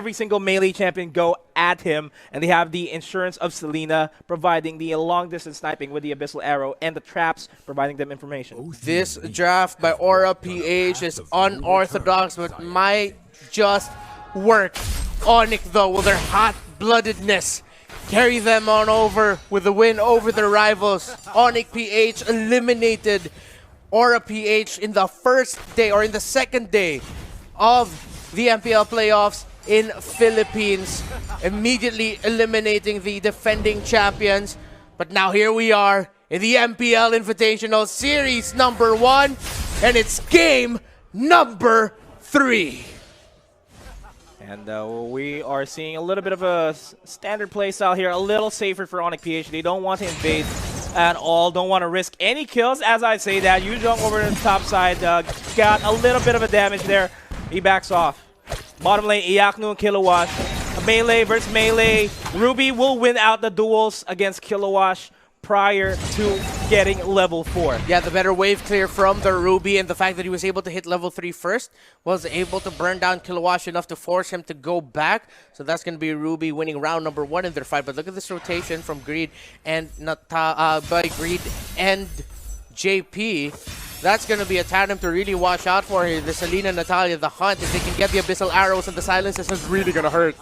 every single melee champion go at him, and they have the insurance of Selena providing the long-distance sniping with the Abyssal Arrow and the traps providing them information. This draft by Aura PH is unorthodox, but might just work. Onic, though, with their hot-bloodedness, carry them on over with the win over their rivals. Onic PH eliminated Aura PH in the first day, or in the second day of the MPL playoffs in Philippines, immediately eliminating the defending champions. But now here we are in the MPL Invitational Series number 1, and it's game number 3. And we are seeing a little bit of a standard play style here, a little safer for Onic PH. They don't want to invade at all, don't want to risk any kills. As I say that, Yu Jung over to the top side, got a little bit of a damage there. He backs off. Bottom lane, Iyaknu and Kilowash. Melee versus melee. Ruby will win out the duels against Kilowash prior to getting level 4. Yeah, the better wave clear from the Ruby, and the fact that he was able to hit level 3 first was able to burn down Kilowash enough to force him to go back. So that's going to be Ruby winning round number 1 in their fight. But look at this rotation from Greed and Greed and JP. That's going to be a tandem to really watch out for here. The Selena, Natalia, the Hunt. If they can get the Abyssal Arrows and the Silences, it's really going to hurt.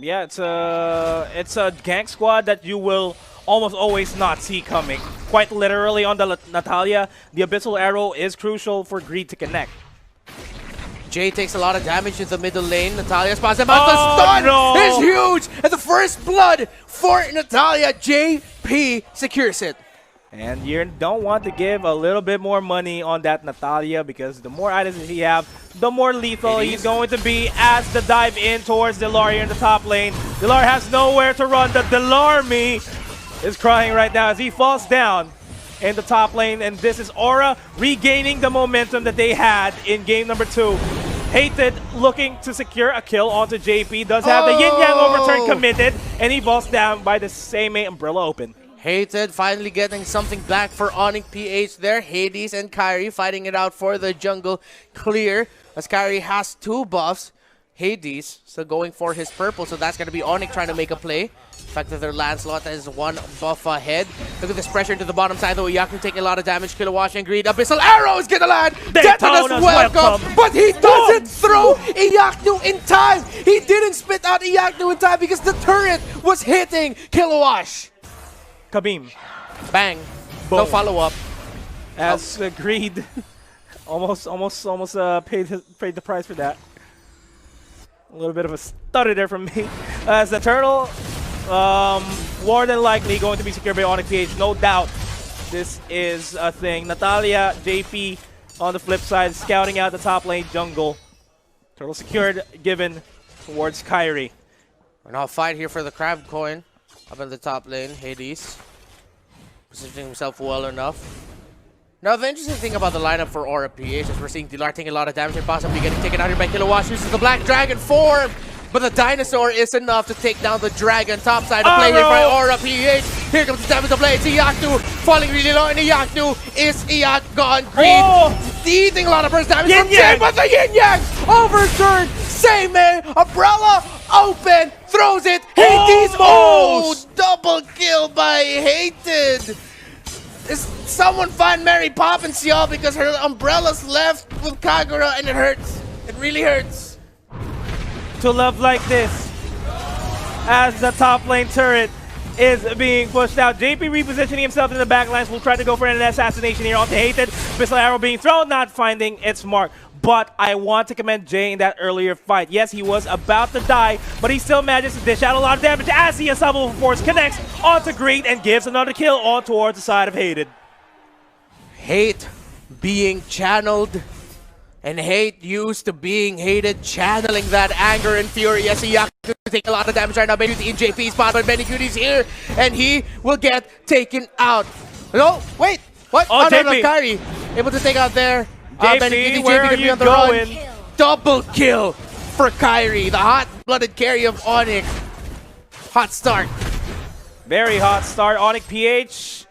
Yeah, it's a gank squad that you will almost always not see coming. Quite literally on the Natalia, the Abyssal Arrow is crucial for Greed to connect. Jay takes a lot of damage in the middle lane. Natalia spots him out. The stun is huge! And the first blood for Natalia. JP secures it. And you don't want to give a little bit more money on that Natalia, because the more items that he have, the more lethal he's going to be as the dive in towards Delar here in the top lane. Delar has nowhere to run. The Delarmy is crying right now as he falls down in the top lane, and this is Aura regaining the momentum that they had in game number 2. Hated looking to secure a kill onto JP, does have the Yin Yang overturn committed, and he falls down by the same Umbrella open. Hated finally getting something back for Onic PH there. Hades and Kyrie fighting it out for the jungle clear, as Kyrie has 2 buffs. Hades still going for his purple, so that's going to be Onic trying to make a play. The fact that their Lancelot is 1 buff ahead. Look at this pressure into the bottom side, though. Iyaknu taking a lot of damage. Kilowash and Greed. Abyssal Arrow is going to land. Detona's welcome. But he doesn't throw Iyaknu in time. He didn't spit out Iyaknu in time because the turret was hitting Kilowash. Kabim. Bang. Boom. No follow-up. As Greed almost paid the price for that. A little bit of a stutter there from me. As the turtle, more than likely going to be secured by Onic PH, no doubt. This is a thing. Natalia, JP on the flip side, scouting out the top lane jungle. Turtle secured, given towards Kyrie. We're now fight here for the crab coin. Up in the top lane, Hades positioning himself well enough. Now, the interesting thing about the lineup for Aura PH is we're seeing Delar taking a lot of damage and possibly getting taken out here by Kilowash. Uses the Black Dragon form, but the Dinosaur is enough to take down the Dragon. Top side of play here by Aura PH. Here comes the damage to play. It's Iyaknu falling really low, and Iyaknu is gone. Greed eating a lot of burst damage from Jay, but the Yin Yang overturned. Same man, Umbrella open, throws it. Hades, double kill by Hated. Is someone find Mary Poppins, y'all, because her Umbrella's left with Kagura, and it hurts. It really hurts. To love like this, as the top lane turret is being pushed out. JP repositioning himself in the backlines. Will try to go for an assassination here onto Hated. Abyssal Arrow being thrown, not finding its mark. But I want to commend Jay in that earlier fight. Yes, he was about to die, but he still manages to dish out a lot of damage as the Unstoppable Force connects onto Greed and gives another kill on towards the side of Hated. Hate being channeled, and hate used to being hated, channeling that anger and fury. Yes, Iyaknu taking a lot of damage right now. Benny in JP's spot, but Benny Cuties here, and he will get taken out. No, wait, what? Oh, no, Kyrie able to take out there. JP, where are you going? Double kill for Kyrie, the hot-blooded carry of Onic. Hot start. Very hot start. Onic PH,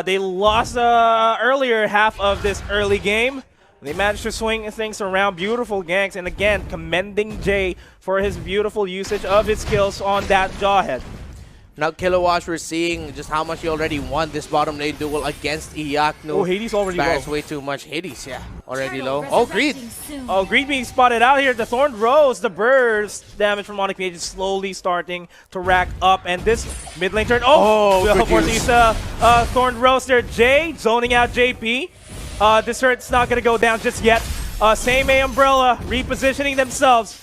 they lost earlier half of this early game. They managed to swing things around. Beautiful ganks. And again, commending Jay for his beautiful usage of his skills on that Jawhead. Now, Kilowatt, we're seeing just how much he already won this bottom lane duel against Iaknu. Oh, Hades already Barrett's low. way too much. Hades, yeah, already low. Oh, Greed. Oh, Greed being spotted out here. The Thorned Rose, the burst damage from Onic is slowly starting to rack up. And this mid lane turn. Oh, good of course, use. he's Thorned Rose there. Jay zoning out JP. This hurt's not going to go down just yet. Same A Umbrella repositioning themselves.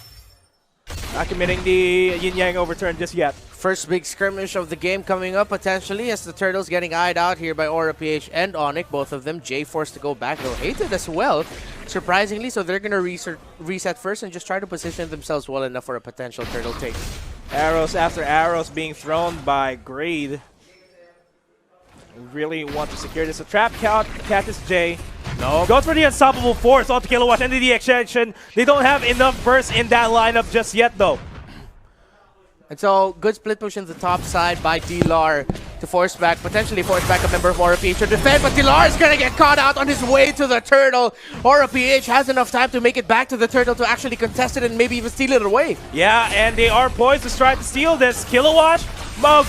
Not committing the Yin Yang overturn just yet. First big skirmish of the game coming up potentially as the Turtles getting eyed out here by Aura PH and Onic. Both of them. Jay forced to go back, though hated as well, surprisingly. So they're going to reset first and just try to position themselves well enough for a potential Turtle take. Arrows after arrows being thrown by Greed. Really want to secure this. A trap count, catches Jay. No. Goes for the unstoppable force onto Kilowatt and the extension. They don't have enough burst in that lineup just yet, though. And so, good split push in the top side by D-Lar to potentially force back a member of Aura PH to defend, but D-Lar is going to get caught out on his way to the Turtle. Aura PH has enough time to make it back to the Turtle to actually contest it and maybe even steal it away. Yeah, and they are poised to try to steal this. Kilowatt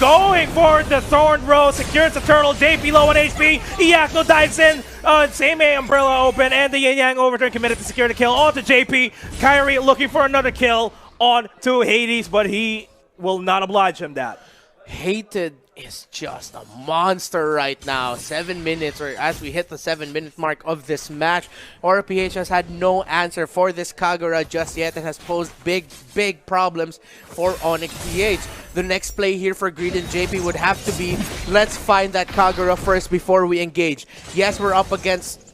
going for the Thorned Rose, secures the Turtle. JP low on HP. Iakno dives in. Same A Umbrella open, and the Yin Yang overturn committed to secure the kill onto JP. Kyrie looking for another kill onto Hades, but he will not oblige him that. Hated is just a monster right now. 7 minutes, or as we hit the 7-minute mark of this match, Aura PH has had no answer for this Kagura just yet and has posed big problems for Onic PH. The next play here for Greed and JP would have to be, let's find that Kagura first before we engage. Yes, we're up against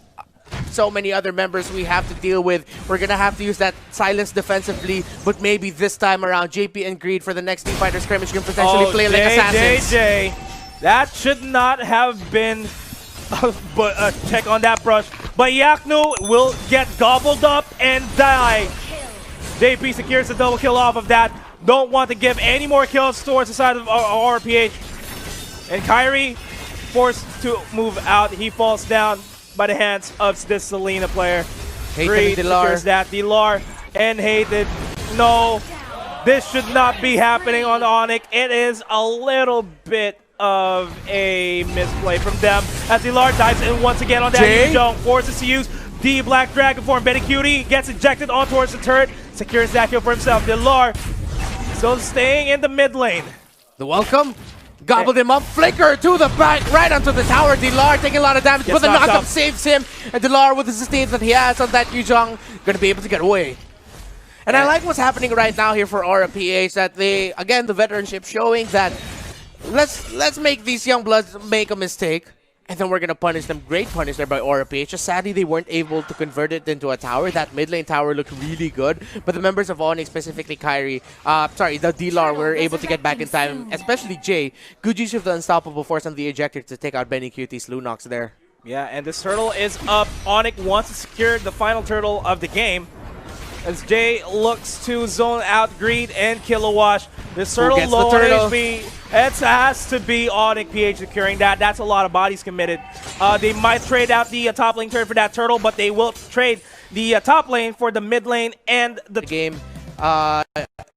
so many other members we have to deal with. We're gonna have to use that silence defensively, but maybe this time around, JP and Greed for the next team fighter scrimmage can potentially play like assassins. That should not have been a check on that brush, but Iaknu will get gobbled up and die. JP secures the double kill off of that. Don't want to give any more kills towards the side of RPH. And Kyrie forced to move out. He falls down by the hands of this Selena player. Greed secures that. D-Lar and Hated. No, this should not be happening on Onic. It is a little bit of a misplay from them as D-Lar dives in once again on that Yuzhong. Forces to use the Black Dragon form. Benny Cutie gets ejected on towards the turret. Secures that kill for himself. D-Lar still staying in the mid lane. The welcome. Gobbled him up, flicker to the back, right onto the tower. D-Lar taking a lot of damage, but the knockup saves him. And D-Lar, with the sustains that he has on that Yuzhong, gonna be able to get away. And I like what's happening right now here for Aura PH, that they, again, the veteranship showing that let's make these young bloods make a mistake, and then we're gonna punish them. Great punish there by Aura PH. Just sadly, they weren't able to convert it into a tower. That mid lane tower looked really good, but the members of Onic, specifically Kyrie, the D-Lar, were able to get back in time, especially Jay. Good use of the unstoppable force on the ejector to take out Benny Cutie's Lunox there. Yeah, and this turtle is up. Onic wants to secure the final turtle of the game as Jay looks to zone out Greed and Kilowatt. This turtle low on HP. It has to be Onic PH securing that. That's a lot of bodies committed. They might trade out the top lane turret for that turtle, but they will trade the top lane for the mid lane and the game.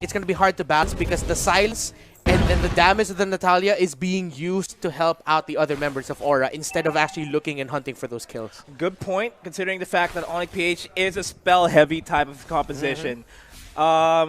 It's going to be hard to balance because the silence and then the damage of the Natalia is being used to help out the other members of Aura instead of actually looking and hunting for those kills. Good point, considering the fact that Onic PH is a spell-heavy type of composition.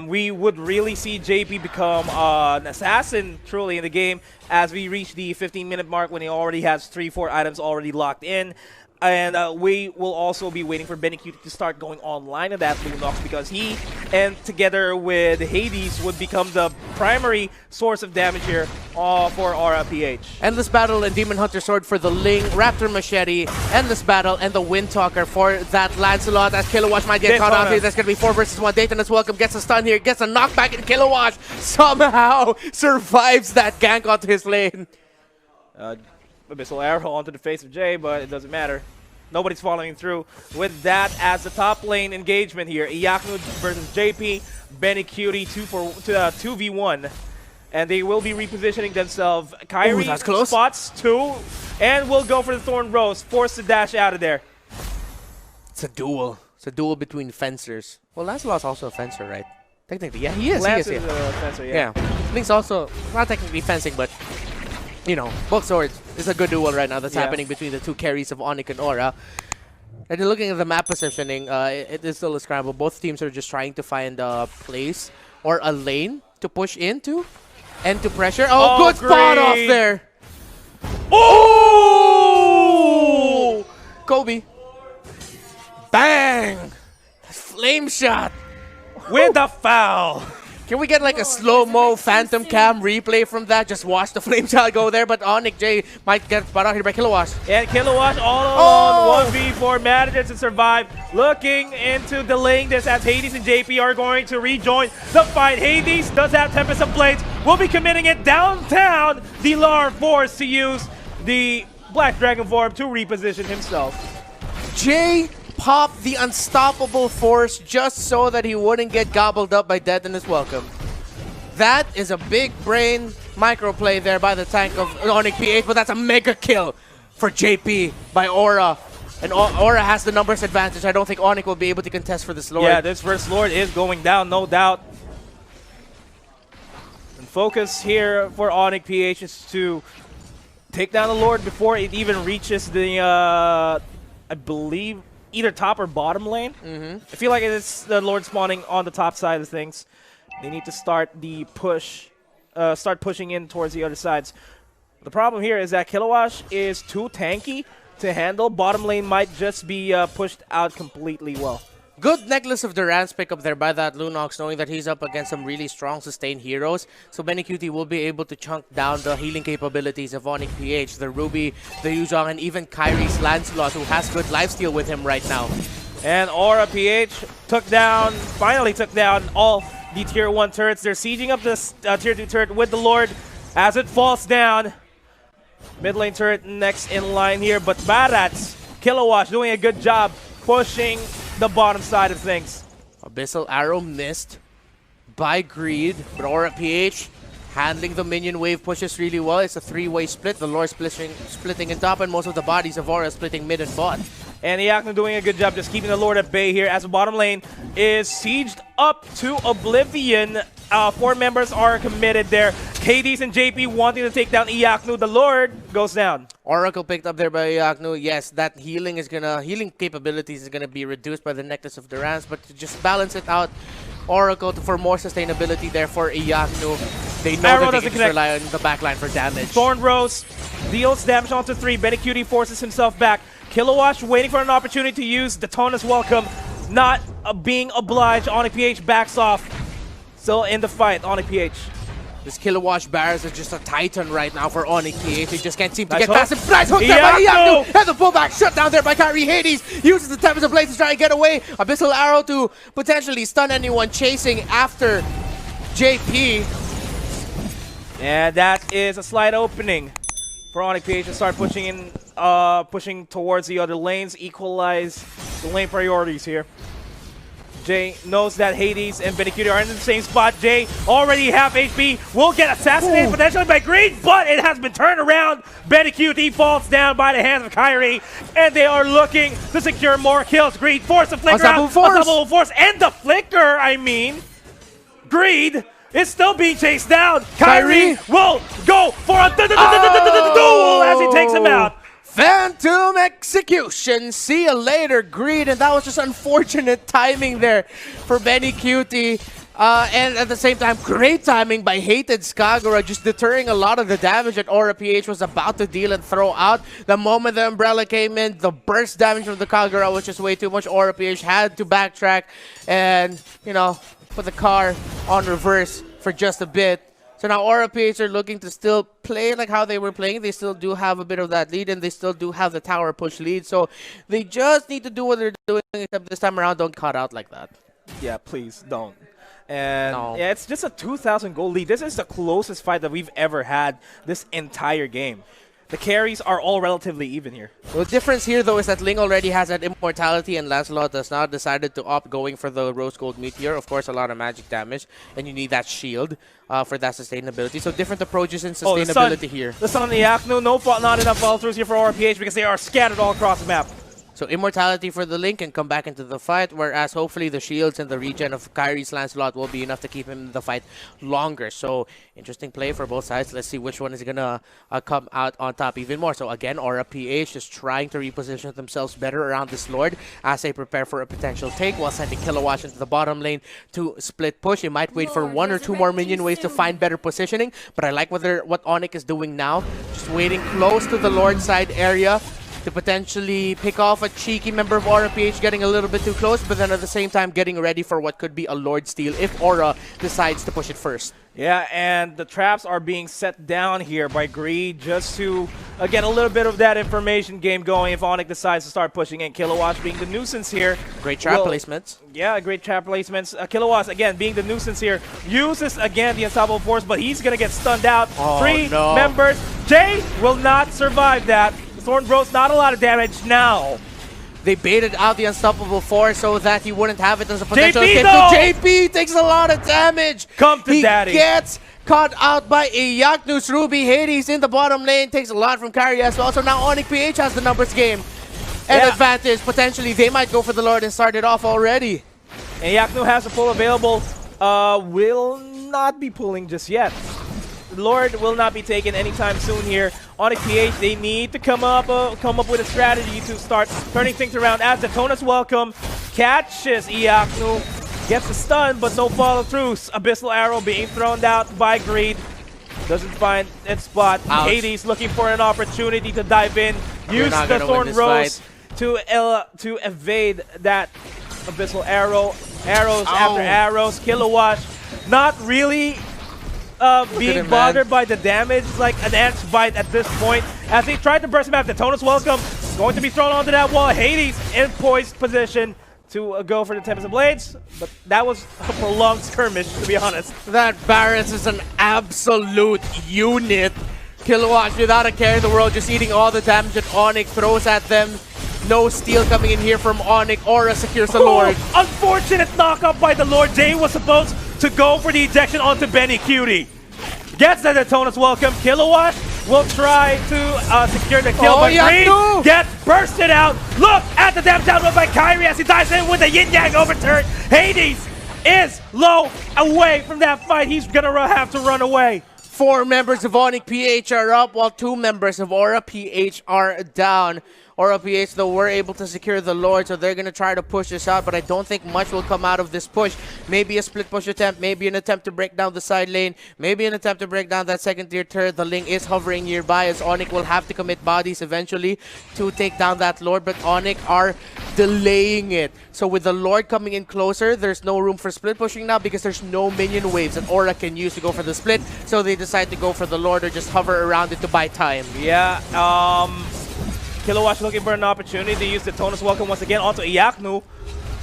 We would really see JP become an assassin truly in the game as we reach the 15-minute mark when he already has 3-4 items already locked in. And we will also be waiting for Benny Cutie to start going online in that Lunox because he, and together with Hades, would become the primary source of damage here for Aura PH. Endless Battle and Demon Hunter Sword for the Ling, Raptor Machete, Endless Battle, and the Windtalker for that Lancelot as Kilowatt might get caught out here. That's going to be 4 versus 1. Dayton is welcome, gets a stun here, gets a knockback, and Kilowatt somehow survives that gank onto his lane. Abyssal arrow onto the face of Jay, but it doesn't matter. Nobody's following through with that as the top lane engagement here. Iaknu versus JP, Benny Cutie 2v1. And they will be repositioning themselves. Kyrie spots 2 and will go for the Thorn Rose, forced to dash out of there. It's a duel. It's a duel between fencers. Well, Lancelot's also a fencer, right? Technically, yeah, he is. Lance he is, is a fencer, yeah. Link's also not technically fencing, but you know, both swords. It's a good duel right now that's happening between the two carries of Onic and Aura. And then looking at the map positioning, it is still a scramble. Both teams are just trying to find a place or a lane to push into and to pressure. Oh, good spot off there. Oh! Kobe. Bang! Flame shot. With the foul. Can we get like a slow-mo phantom cam replay from that? Just watch the flame shot go there, but Onic J might get spot out here by Kilowash. And Kilowash all alone, 1v4, manages to survive. Looking into delaying this as Hades and JP are going to rejoin the fight. Hades does have Tempest of Blades, will be committing it downtown. Dilar forced to use the Black Dragon form to reposition himself. Jay popped the unstoppable force just so that he wouldn't get gobbled up by Death in his welcome. That is a big brain microplay there by the tank of Onic PH, but that's a mega kill for JP by Aura. And Aura has the numbers advantage. I don't think Onic will be able to contest for this Lord. Yeah, this first Lord is going down, no doubt. And focus here for Onic PH is to take down the Lord before it even reaches the, I believe, either top or bottom lane. I feel like it's the Lord spawning on the top side of things. They need to start the push, start pushing in towards the other sides. The problem here is that Kilowash is too tanky to handle. Bottom lane might just be pushed out completely well. Good Necklace of Durance pick up there by that Lunox, knowing that he's up against some really strong sustained heroes. So BennyQt will be able to chunk down the healing capabilities of Onic PH, the Ruby, the Yuzhong, and even Kyrie's Lancelot, who has good lifesteal with him right now. And Aura PH finally took down all the Tier 1 turrets. They're sieging up this Tier 2 turret with the Lord as it falls down. Mid lane turret next in line here, but Barats, Kilowash doing a good job pushing the bottom side of things. Abyssal Arrow missed by Greed, but Aura PH handling the minion wave pushes really well. It's a three-way split. The Lord splitting in top, and most of the bodies of Aura splitting mid and bot. And Iacno doing a good job just keeping the Lord at bay here as the bottom lane is sieged up to oblivion. 4 members are committed there. Hades and JP wanting to take down Iacno. The Lord goes down. Oracle picked up there by Iacno. Yes, that healing capabilities is gonna be reduced by the Necklace of Durance, but to just balance it out, Oracle for more sustainability there for Iacno. They know that they can just rely on the backline for damage. Thorn Rose deals damage onto 3. BennyQt forces himself back. Kilowash waiting for an opportunity to use Daytona's Welcome. Not being obliged. Onic PH backs off. Still in the fight, Onic PH. This Kilowash Barrels is just a titan right now for Onic PH. He just can't seem to get past him. Nice hook there by Iacno. And the pullback shut down there by Kyrie. Hades uses the Tempest of Blades to try and get away. Abyssal Arrow to potentially stun anyone chasing after JP. And that is a slight opening for Onic PH to start pushing towards the other lanes, equalize the lane priorities here. Jay knows that Hades and BennyQt are in the same spot. Jay already half HP, will get assassinated potentially by Greed, but it has been turned around. BennyQt falls down by the hands of Kyrie, and they are looking to secure more kills. Greed forced the flicker out, unstoppable force, and the flicker, I mean. Greed is still being chased down. Kyrie will go for a duel as he takes him out. Phantom execution. See you later, Greed. And that was just unfortunate timing there for BennyQt. And at the same time, great timing by Hated Skagura, just deterring a lot of the damage that Aura PH was about to deal and throw out. The moment the Umbrella came in, the burst damage from the Kagura was just way too much. Aura PH had to backtrack and, you know, put the car on reverse for just a bit. So now Aura PH are looking to still play like how they were playing. They still do have a bit of that lead, and they still do have the tower push lead. So they just need to do what they're doing, except this time around, don't cut out like that. Yeah, please don't. And yeah, it's just a 2,000 gold lead. This is the closest fight that we've ever had this entire game. The carries are all relatively even here. The difference here, though, is that Ling already has that immortality, and Lancelot has now decided to opt going for the Rose Gold Meteor. Of course, a lot of magic damage, and you need that shield for that sustainability. So different approaches in sustainability here. The Sun and the Iacno, not enough fall-throughs here for Aura PH because they are scattered all across the map. So immortality for the Link can come back into the fight, whereas hopefully the shields and the regen of Kyrie's Lancelot will be enough to keep him in the fight longer. So interesting play for both sides. Let's see which one is gonna come out on top even more. So again, Aura PH just trying to reposition themselves better around this Lord as they prepare for a potential take, while sending Kilowatt into the bottom lane to split push. He might wait for 1 or 2 more minion waves to find better positioning, but I like what Onic is doing now. Just waiting close to the Lord side area to potentially pick off a cheeky member of Aura PH, getting a little bit too close, but then at the same time getting ready for what could be a Lord steal if Aura decides to push it first. Yeah, and the traps are being set down here by Greed just to get a little bit of that information game going if Onic decides to start pushing in. Kilowatt being the nuisance here. Great trap placements. Yeah, great trap placements. Kilowatt, again, being the nuisance here, uses, again, the Unstoppable Force, but he's going to get stunned out. Oh, 3 no. members. Jay will not survive that. Thorn Bros, not a lot of damage now. They baited out the Unstoppable Force so that he wouldn't have it as a potential escape. though! JP takes a lot of damage. Come to daddy. He gets caught out by a Yaknus Ruby. Hades in the bottom lane takes a lot from Kyrie as well. So now Onic PH has the numbers game. An advantage. Potentially, they might go for the Lord and start it off already. And Yaknu has a pull available. Will not be pulling just yet. Lord will not be taken anytime soon here. Onic PH, they need to come up with a strategy to start turning things around as Detona's Welcome catches Iaknu, gets a stun but no follow through. Abyssal Arrow being thrown out by Greed. Doesn't find its spot. Ouch. Hades looking for an opportunity to dive in. Use the Thorn Rose to evade that Abyssal Arrow. Arrows after arrows. Kilowatt not really being bothered by the damage, like an ant's bite at this point. As they tried to burst him out, Detona's Welcome going to be thrown onto that wall. Hades in poised position to go for the Tempest of Blades, but that was a prolonged skirmish, to be honest. That Barret's is an absolute unit. Kilowatt without a care in the world, just eating all the damage that Onic throws at them. No steal coming in here from Onic. Aura secures the Lord. Unfortunate knock-up by the Lord. Jay was supposed to go for the ejection onto Benny Cutie. Gets the Detona's Welcome. Kilowatt will try to secure the kill, but Green gets bursted out. Look at the damage download by Kyrie as he dives in with the yin-yang overturn. Hades is low away from that fight. He's gonna have to run away. 4 members of Onic PH are up, while 2 members of Aura PH are down. Aura PH, though, were able to secure the Lord, so they're going to try to push this out, but I don't think much will come out of this push. Maybe a split push attempt, maybe an attempt to break down the side lane, maybe an attempt to break down that second-tier turret. The Ling is hovering nearby as Onic will have to commit bodies eventually to take down that Lord, but Onic are delaying it. So with the Lord coming in closer, there's no room for split pushing now because there's no minion waves that Aura can use to go for the split, so they decide to go for the Lord or just hover around it to buy time. Yeah, Kilowatt looking for an opportunity to use the Detona's Welcome once again onto Iaknu.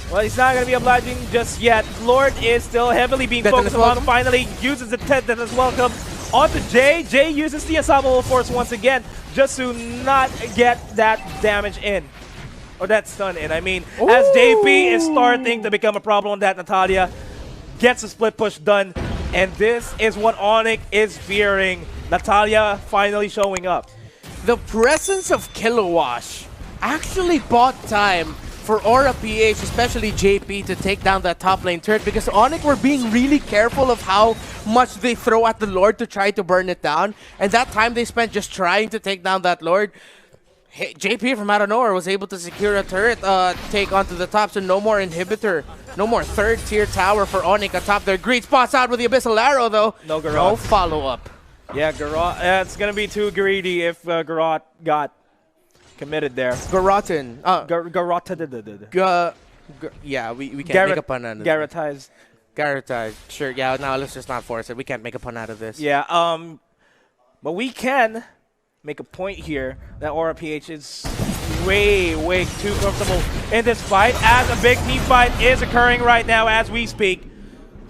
Well, he's not going to be obliging just yet. Lord is still heavily being focused on. Finally uses the Detona's Welcome onto Jay. Jay uses the Unstoppable Force once again just to not get that damage in. Or that stun in, I mean. Ooh. As JP is starting to become a problem on that, Natalia gets a split push done. And this is what Onic is fearing. Natalia finally showing up. The presence of Kilowatt actually bought time for Aura PH, especially JP, to take down that top lane turret because Onic were being really careful of how much they throw at the Lord to try to burn it down. And that time they spent just trying to take down that Lord, JP from out of nowhere was able to secure a turret take onto the top, so no more inhibitor. No more third-tier tower for Onic atop their Greed. Spots out with the Abyssal Arrow, though. No Garrote. No follow-up. Yeah, Garrote. It's going to be too greedy if Garrote got committed there. Garroten. Garrote. Yeah, we can't make a pun out of this. Garrotized. Garrotized. Sure, yeah, no, let's just not force it. We can't make a pun out of this. Yeah, but we can make a point here that Aura PH is way too comfortable in this fight as a big team fight is occurring right now as we speak.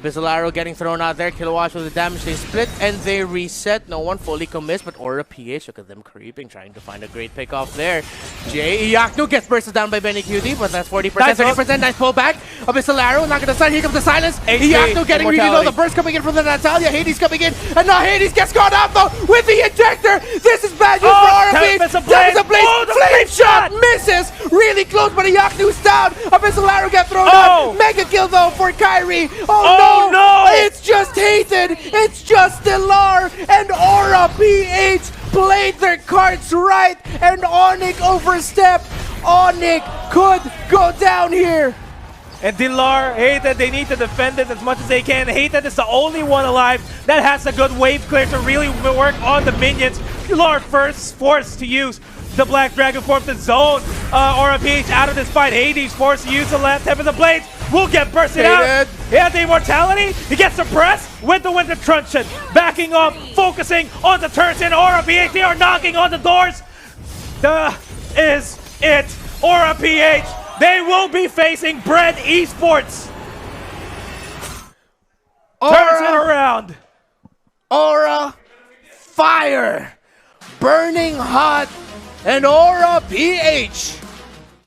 Abyssal Arrow getting thrown out there. Kilowatt with the damage. They split and they reset. No one fully commits, but Aura PH, look at them creeping, trying to find a great pick off there. Jay Iaknu gets bursted down by Benny QD, but that's 40%, 30%. Nice pullback. Abyssal Arrow not going to start. Here comes the silence. Iaknu getting really low. The burst coming in from the Natalia. Hades coming in, and now Hades gets caught out though with the ejector. This is bad news for Aura PH. Tempest of Blades. Flame shot misses. Really really close, but a Yaknu's down. A missile arrow get thrown Oh! out. Mega kill though for Kyrie. Oh, no! It's just Hayden. It's just Delar and Aura PH played their cards right, and Onic overstepped. Onic could go down here. And Dilar, Hayden, they need to defend it as much as they can. Hayden is the only one alive that has a good wave clear to really work on the minions. Dilar first forced to use the Black Dragon Form to zone Aura PH out of this fight. Hades forced to use the last tip of the blades. Will get bursted out. He has the immortality. He gets suppressed with the Winter Truncheon. Backing up, focusing on the turns in Aura PH. They are knocking on the doors. Is it Aura PH? They will be facing Bread Esports. Turns it around. Aura, fire, burning hot, and Aura PH